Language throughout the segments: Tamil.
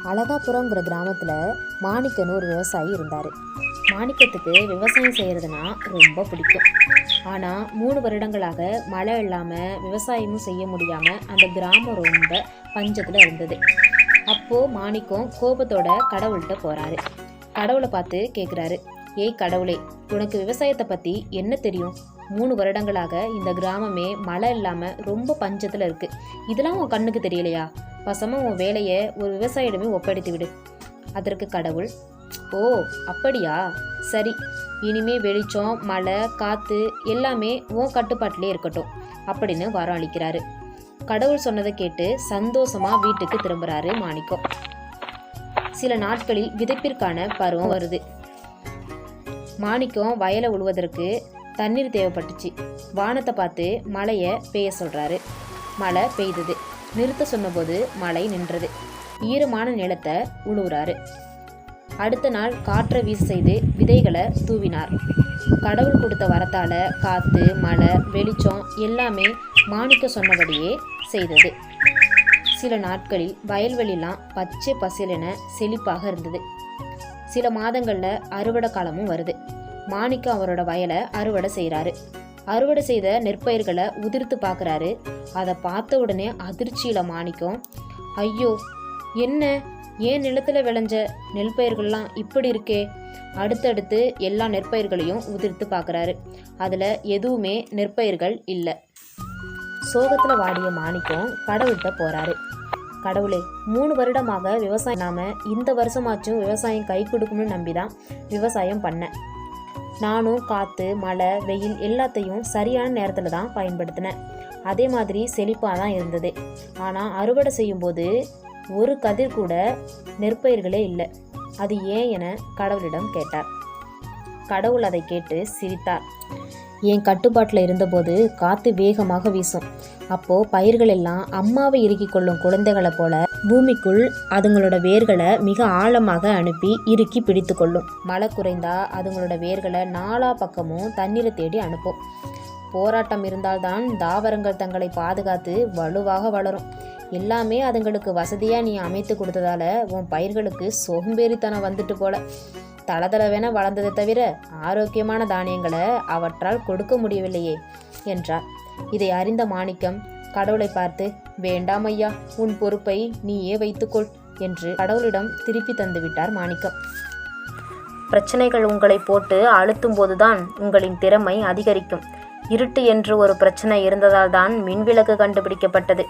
அழகாபுரங்கிற கிராமத்தில் மாணிக்கன்னு ஒரு விவசாயி இருந்தார். மாணிக்கத்துக்கு விவசாயம் செய்கிறதுனா ரொம்ப பிடிக்கும். ஆனால் 3 வருடங்களாக மழை இல்லாமல் விவசாயமும் செய்ய முடியாமல் அந்த கிராமம் ரொம்ப பஞ்சத்தில் இருந்தது. அப்போது மாணிக்கம் கோபத்தோட கடவுள்கிட்ட போகிறாரு. கடவுளை பார்த்து கேட்குறாரு, ஏய் கடவுளே, உனக்கு விவசாயத்தை பற்றி என்ன தெரியும்? 3 வருடங்களாக இந்த கிராமமே மழை இல்லாமல் ரொம்ப பஞ்சத்தில் இருக்குது. இதெல்லாம் உன் கண்ணுக்கு தெரியலையா? வசமாக உன் வேலையை ஒரு விவசாயிடமே ஒப்படைத்து விடு. அதற்கு கடவுள், ஓ அப்படியா, சரி, இனிமே வெளிச்சம், மழை, காற்று எல்லாமே உன் கட்டுப்பாட்டிலே இருக்கட்டும் அப்படின்னு வரம் அளிக்கிறாரு. கடவுள் சொன்னதை கேட்டு சந்தோஷமாக வீட்டுக்கு திரும்புகிறாரு மாணிக்கம். சில நாட்களில் விதைப்பிற்கான பருவம் வருது. மாணிக்கம் வயலை உழுவதற்கு தண்ணீர் தேவைப்பட்டுச்சு. வானத்தை பார்த்து மழையை பெய்ய சொல்கிறாரு. மழை பெய்தது. நிறுத்த சொன்னபோது மழை நின்றது. ஈரமான நிலத்தை உழுவுறாரு. அடுத்த நாள் காற்றை வீச செய்து விதைகளை தூவினார். கடவுள் கொடுத்த வரத்தால காற்று, மழை, வெளிச்சம் எல்லாமே மாணிக்க சொன்னபடியே செய்தது. சில நாட்களில் வயல்வெளிலாம் பச்சை பசேலென செழிப்பாக இருந்தது. சில மாதங்களில் அறுவடை காலமும் வருது. மாணிக்கம் அவரோட வயலை அறுவடை செய்கிறாரு. அறுவடை செய்த நெற்பயிர்களை உதிர்த்து பார்க்குறாரு. அதை பார்த்த உடனே அதிர்ச்சியில் மாணிக்கம், ஐயோ என்ன, ஏன் நிலத்தில் விளைஞ்ச நெற்பயிர்கள்லாம் இப்படி இருக்கே? அடுத்தடுத்து எல்லா நெற்பயிர்களையும் உதிர்த்து பார்க்குறாரு. அதில் எதுவுமே நெற்பயிர்கள் இல்லை. சோகத்தில் வாடிய மாணிக்கம் கடவுள்கிட்ட போகிறாரு. கடவுளே, 3 வருடமாக விவசாயம் நாம இந்த வருஷமாச்சும் விவசாயம் கை கொடுக்கும்னு நம்பிதான் விவசாயம் பண்ணேன். நானும் காற்று, மழை, வெயில் எல்லாத்தையும் சரியான நேரத்தில் தான் பயன்படுத்தினேன். அதே மாதிரி செழிப்பாக தான் இருந்தது. ஆனால் அறுவடை செய்யும்போது ஒரு கதிர் கூட நெற்பயிர்களே இல்லை. அது ஏன் என கடவுளிடம் கேட்டார். கடவுள் அதை கேட்டு சிரித்தார். என் கட்டுப்பாட்டில் இருந்தபோது காற்று வேகமாக வீசும். அப்போது பயிர்கள் எல்லாம் அம்மாவை இறுக்கி கொள்ளும் குழந்தைகளை போல பூமிக்குள் அதுங்களோட வேர்களை மிக ஆழமாக அனுப்பி இறுக்கி பிடித்து கொள்ளும். மழை குறைந்தா அதுங்களோட வேர்களை 4 பக்கமும் தண்ணீரை தேடி அனுப்பும். போராட்டம் இருந்தால்தான் தாவரங்கள் தங்களை பாதுகாத்து வலுவாக வளரும். எல்லாமே அதுங்களுக்கு வசதியாக நீ அமைத்து கொடுத்ததால உன் பயிர்களுக்கு சோம்பேறித்தனம் வந்துட்டு போல. தளதளவென வளர்ந்ததை தவிர ஆரோக்கியமான தானியங்களை அவற்றால் கொடுக்க முடியவில்லையே என்றார். இதை அறிந்த மாணிக்கம் கடவுளை பார்த்து, வேண்டாம் ஐயா, உன் பொறுப்பை நீயே வைத்துக்கொள் என்று கடவுளிடம் திருப்பி தந்துவிட்டார் மாணிக்கம். பிரச்சனைகள் உங்களை போட்டு அழுத்தும் போதுதான் உங்களின் திறமை அதிகரிக்கும். இருட்டு என்று ஒரு பிரச்சனை இருந்ததால் தான் மின்விளக்கு கண்டுபிடிக்கப்பட்டது.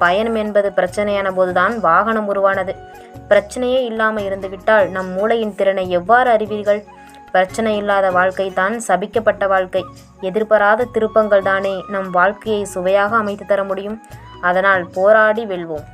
பயணம் என்பது பிரச்சனையான போதுதான் வாகனம் உருவானது. பிரச்சனையே இல்லாமல் இருந்துவிட்டால் நம் மூளையின் திறனை எவ்வாறு அறிவீர்கள்? பிரச்சனை இல்லாத வாழ்க்கை தான் சபிக்கப்பட்ட வாழ்க்கை. எதிர்பாராத திருப்பங்கள் தானே நம் வாழ்க்கையை சுவையாக அமைத்து தர முடியும். அதனால் போராடி வெல்வோம்.